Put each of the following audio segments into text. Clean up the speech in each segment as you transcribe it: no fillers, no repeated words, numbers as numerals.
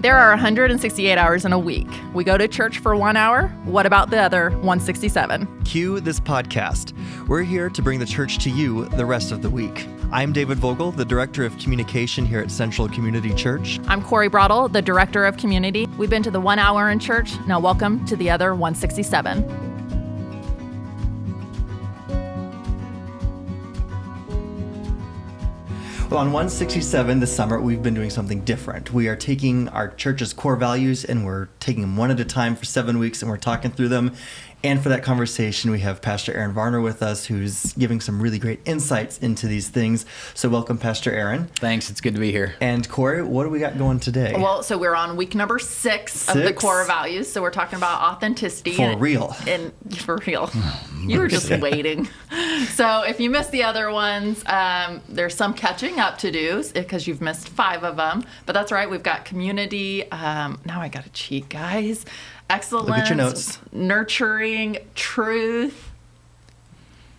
There are 168 hours in a week. We go to church for 1 hour. What about the other 167? Cue this podcast. We're here to bring the church to you the rest of the week. I'm David Vogel, the Director of Communication here at Central Community Church. I'm Cori Broddle, the Director of Community. We've been to the 1 hour in church. Now welcome to the other 167. Well, on 167 this summer, we've been doing something different. We are taking our church's core values and we're taking them one at a time for 7 weeks and we're talking through them. And for that conversation, we have Pastor Aaron Varner with us, who's giving some really great insights into these things. So welcome, Pastor Aaron. Thanks. It's good to be here. And Cori, what do we got going today? Well, so we're on week number six of the core values. So we're talking about authenticity. For real. And for real. You were just waiting. So if you missed the other ones, there's some catching up to do because you've missed 5 of them. But that's right. We've got community. Now I got to cheat, guys. Excellence, look at your notes. Nurturing, truth,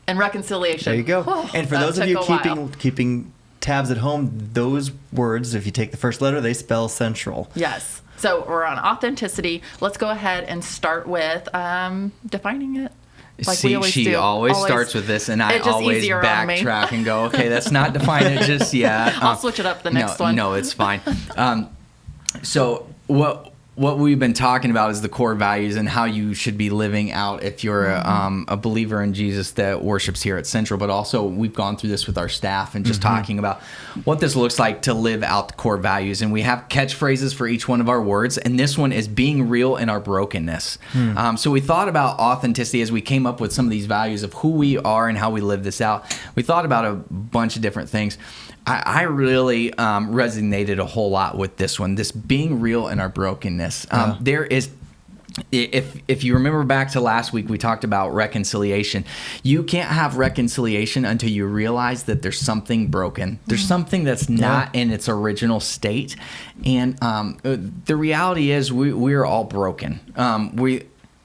and reconciliation. There you go. Oh, and for those of you keeping tabs at home, those words, if you take the first letter, they spell central. Yes. So we're on authenticity. Let's go ahead and start with defining it. Like See, she always starts with this, and I always backtrack and go, okay, that's not define it just yet. I'll switch it up the next one. No, it's fine. So what we've been talking about is the core values and how you should be living out if you're a believer in Jesus that worships here at Central. But also we've gone through this with our staff and just talking about what this looks like to live out the core values. And we have catchphrases for each one of our words. And this one is being real in our brokenness. So we thought about authenticity as we came up with some of these values of who we are and how we live this out. We thought about a bunch of different things. I really resonated a whole lot with this one, this being real in our brokenness. There is, if you remember back to last week, we talked about reconciliation. You can't have reconciliation until you realize that there's something broken. There's something that's not in its original state. And the reality is we're all broken.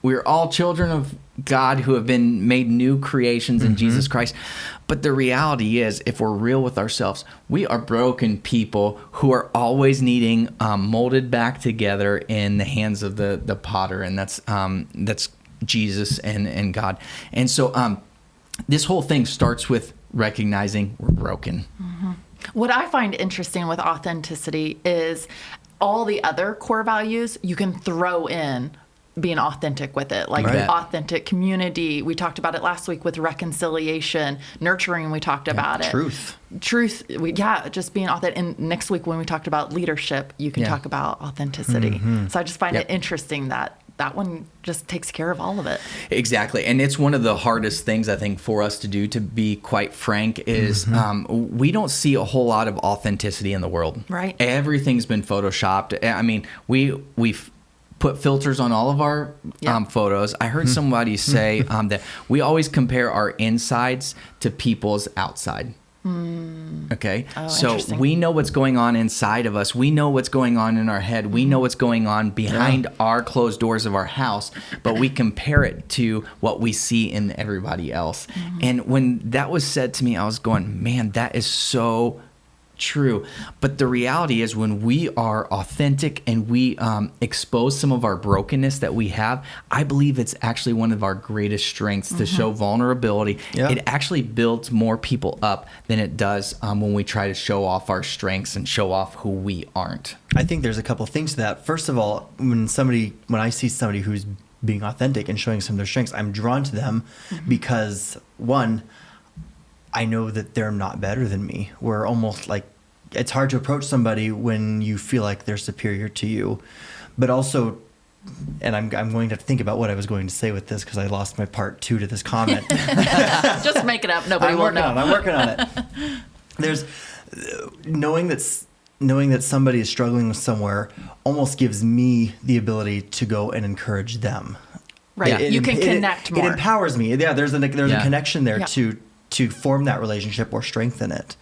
We're all children of God who have been made new creations in Jesus Christ. But the reality is, if we're real with ourselves, we are broken people who are always needing molded back together in the hands of the potter, and that's Jesus and God. And so this whole thing starts with recognizing we're broken. What I find interesting with authenticity is all the other core values you can throw in being authentic with it, like authentic community. We talked about it last week with reconciliation, nurturing. We talked about it. Truth. Just being authentic. And next week when we talked about leadership, you can talk about authenticity. So I just find it interesting that one just takes care of all of it. Exactly. And it's one of the hardest things, I think, for us to do, to be quite frank, is we don't see a whole lot of authenticity in the world. Right. Everything's been photoshopped. I mean, we've put filters on all of our photos. I heard somebody say that we always compare our insides to people's outside. Okay. So we know what's going on inside of us. We know what's going on in our head. We know what's going on behind our closed doors of our house, but we compare it to what we see in everybody else. And when that was said to me, I was going, man, that is so true. But the reality is, when we are authentic and we expose some of our brokenness that we have, I believe it's actually one of our greatest strengths to show vulnerability. It actually builds more people up than it does when we try to show off our strengths and show off who we aren't. I think there's a couple of things to that. First of all, when I see somebody who's being authentic and showing some of their strengths, I'm drawn to them because, one, I know that they're not better than me. We're almost like, it's hard to approach somebody when you feel like they're superior to you. But also, and I'm going to think about what I was going to say with this because I lost my part 2 to this comment. Just make it up. Nobody will know. I'm working on it. There's knowing that somebody is struggling with somewhere almost gives me the ability to go and encourage them. Right. You can connect more. It empowers me. Yeah. There's a connection there to form that relationship or strengthen it.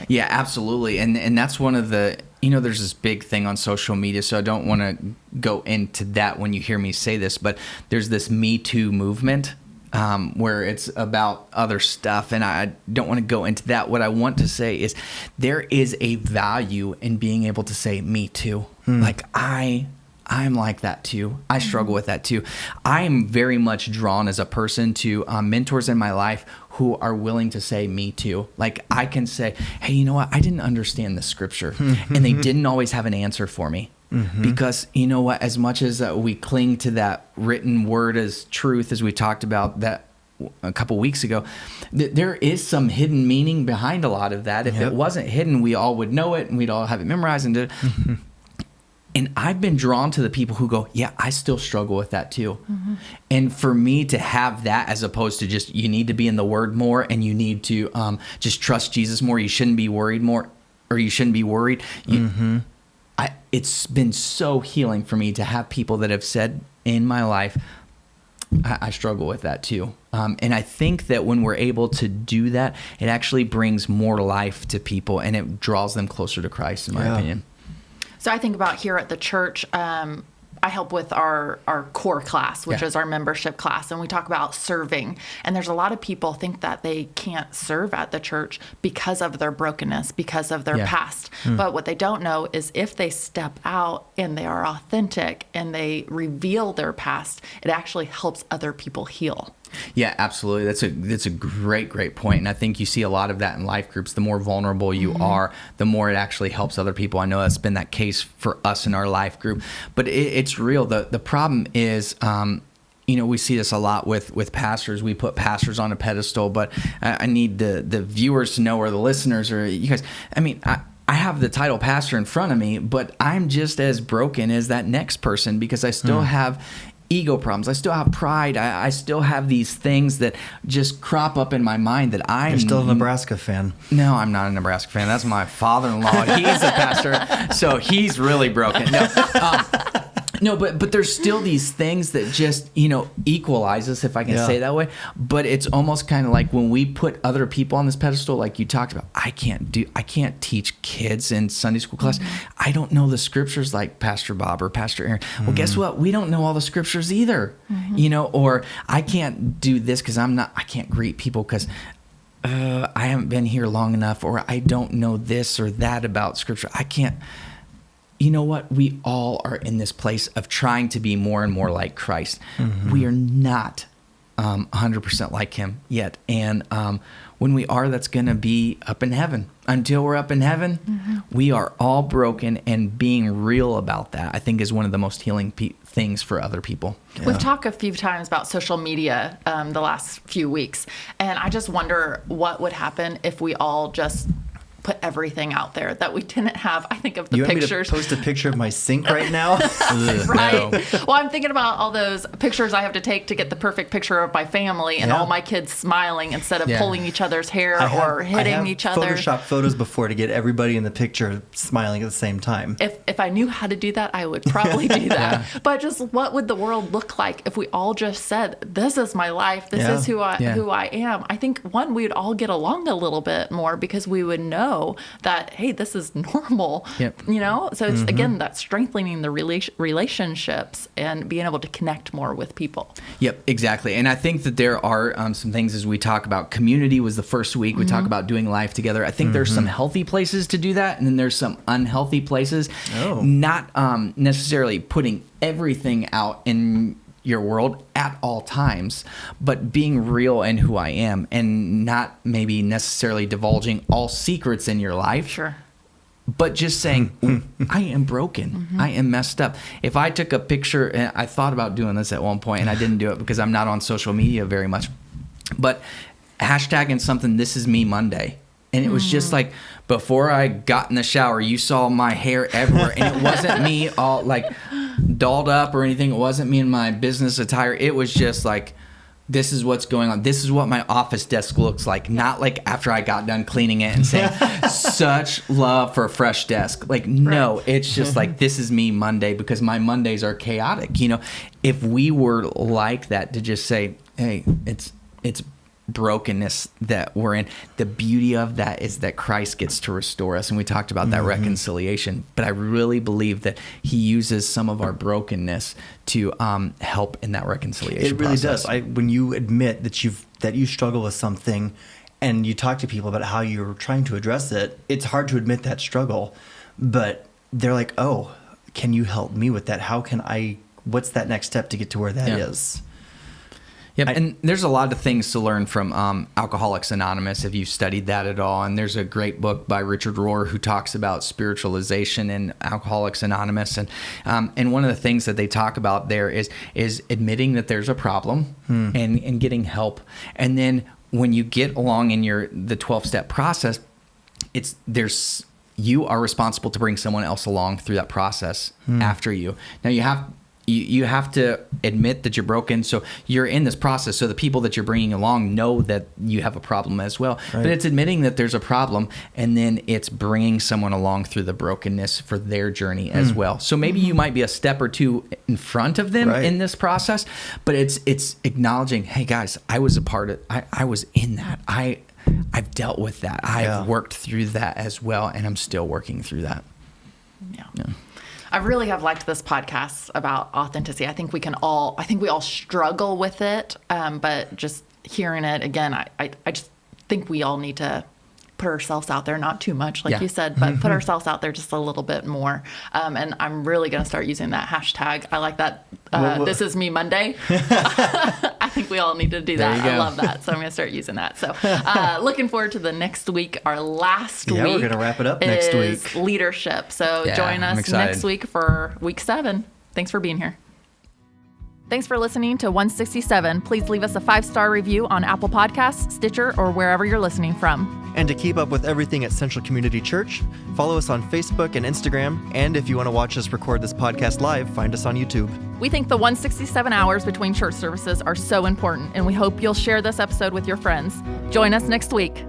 Yeah, absolutely. And that's one of the, there's this big thing on social media, so I don't want to go into that when you hear me say this, but there's this Me Too movement where it's about other stuff, and I don't want to go into that. What I want to say is there is a value in being able to say, me too. Like, I'm like that too. I struggle with that too. I am very much drawn as a person to mentors in my life who are willing to say, me too. Like, I can say, hey, you know what? I didn't understand the scripture, and they didn't always have an answer for me. Because, you know what, as much as we cling to that written word as truth, as we talked about that a couple weeks ago, there is some hidden meaning behind a lot of that. If it wasn't hidden, we all would know it and we'd all have it memorized. And I've been drawn to the people who go, yeah, I still struggle with that too. And for me to have that, as opposed to just, you need to be in the word more and you need to just trust Jesus more. You shouldn't be worried more, or you shouldn't be worried. It's been so healing for me to have people that have said in my life, I struggle with that too. And I think that when we're able to do that, it actually brings more life to people and it draws them closer to Christ, in my opinion. So I think about here at the church, I help with our core class, which is our membership class, and we talk about serving. And there's a lot of people think that they can't serve at the church because of their brokenness, because of their past. But what they don't know is if they step out and they are authentic and they reveal their past, it actually helps other people heal. Yeah, absolutely. That's a great point. And I think you see a lot of that in life groups. The more vulnerable you are, the more it actually helps other people. I know that's been that case for us in our life group, but it's real. The problem is, we see this a lot with pastors. We put pastors on a pedestal, but I need the viewers to know, or the listeners, or you guys, I have the title pastor in front of me, but I'm just as broken as that next person, because I still have ego problems. I still have pride. I still have these things that just crop up in my mind that You're still a Nebraska fan. No, I'm not a Nebraska fan. That's my father-in-law. He's a pastor, so he's really broken. No, but there's still these things that just, equalize us, if I can say it that way. But it's almost kind of like when we put other people on this pedestal, like you talked about, I can't teach kids in Sunday school class. I don't know the scriptures like Pastor Bob or Pastor Aaron. Well, guess what? We don't know all the scriptures either, or I can't do this because I can't greet people because I haven't been here long enough, or I don't know this or that about scripture. I can't. You know what? We all are in this place of trying to be more and more like Christ. We are not 100% like him yet. And when we are, that's going to be up in heaven. Until we're up in heaven, we are all broken, and being real about that, I think, is one of the most healing things for other people. Yeah. We've talked a few times about social media the last few weeks, and I just wonder what would happen if we all just put everything out there that we didn't have. I think of the pictures. You want me to post a picture of my sink right now? Right. No. Well, I'm thinking about all those pictures I have to take to get the perfect picture of my family and all my kids smiling instead of pulling each other's hair or hitting each other. I have Photoshopped photos before to get everybody in the picture smiling at the same time. If I knew how to do that, I would probably do that. But just what would the world look like if we all just said, this is my life, this is who I am? I think, one, we would all get along a little bit more because we would know that, hey, this is normal, so it's again that strengthening the relationships and being able to connect more with people. Yep, exactly. And I think that there are some things, as we talk about community was the first week, we talk about doing life together. I think there's some healthy places to do that, and then there's some unhealthy places. Not necessarily putting everything out in your world at all times, but being real in who I am, and not maybe necessarily divulging all secrets in your life. Sure. But just saying, I am broken. I am messed up. If I took a picture, and I thought about doing this at one point, and I didn't do it because I'm not on social media very much, but hashtagging something, this is me Monday. And it was just like, before I got in the shower, you saw my hair everywhere. And it wasn't me all like dolled up or anything. It wasn't me in my business attire. It was just like, this is what's going on. This is what my office desk looks like. Not like after I got done cleaning it and saying, such love for a fresh desk. Like, no, it's just like, this is me Monday, because my Mondays are chaotic. If we were like that, to just say, hey, it's brokenness that we're in. The beauty of that is that Christ gets to restore us. And we talked about that reconciliation, but I really believe that he uses some of our brokenness to help in that reconciliation It really process. does. When you admit that you struggle with something and you talk to people about how you're trying to address it, it's hard to admit that struggle, but they're like, oh, can you help me with that? What's that next step to get to where that is? Yep, and there's a lot of things to learn from Alcoholics Anonymous if you've studied that at all. And there's a great book by Richard Rohr who talks about spiritualization in Alcoholics Anonymous. And one of the things that they talk about there is admitting that there's a problem and getting help. And then when you get along in the 12-step process, you are responsible to bring someone else along through that process after you. Now you have to admit that you're broken. So you're in this process. So the people that you're bringing along know that you have a problem as well. Right. But it's admitting that there's a problem, and then it's bringing someone along through the brokenness for their journey as well. So maybe you might be a step or two in front of them in this process, but it's acknowledging, hey guys, I was a part of, I was in that. I've dealt with that. I've worked through that as well, and I'm still working through that. Yeah. I really have liked this podcast about authenticity. I think we all struggle with it, but just hearing it again, I just think we all need to put ourselves out there, not too much, like you said, but put ourselves out there just a little bit more. And I'm really going to start using that hashtag. I like that. This is me Monday. I think we all need to do that. I love that. So I'm going to start using that. So looking forward to the next week. Our last week. We're going to wrap it up next week. Is leadership. So join us next week for week 7. Thanks for being here. Thanks for listening to 167. Please leave us a 5-star review on Apple Podcasts, Stitcher, or wherever you're listening from. And to keep up with everything at Central Community Church, follow us on Facebook and Instagram. And if you want to watch us record this podcast live, find us on YouTube. We think the 167 hours between church services are so important, and we hope you'll share this episode with your friends. Join us next week.